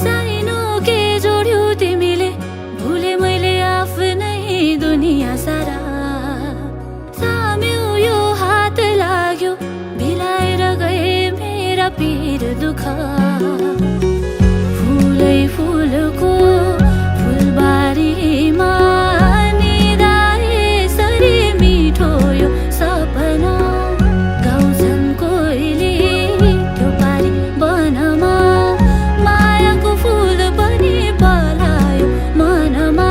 साइनो के जोड्यौ तिमीले भुले मैले आफ्नै दुनिया सारा साम्यो यो हात लाग्यो बिलाएर गए मेरा पीर दुःख फुलै फुलको फुलबारीमा निदाए सरी मिठो यो सपना गाउँछन् कोइली त्यो पारी वनमा मायाको फुल पनि पलायो मनमा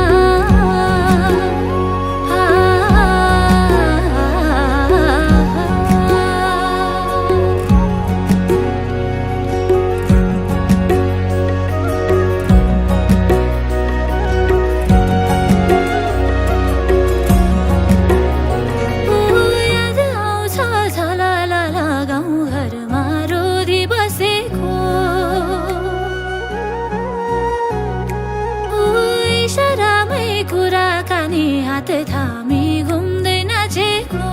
कुराकानी हात थामी घुम्दै नाचेको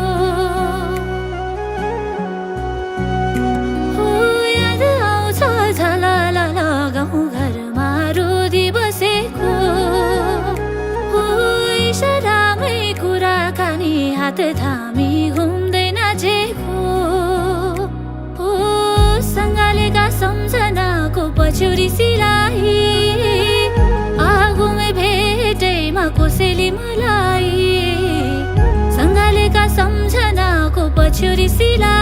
याद आउँछ झलल गाउँ घरमा रोदी बसेको इसारामै कुराकानी हात थामी घुम्दै नाचेको सँगालेका सम्झनाको पछ्यौरी सिलाई आगोमै भेटैमा कोसेली मलाई सँगालेका सम्झनाको पछ्यौरी सिलाई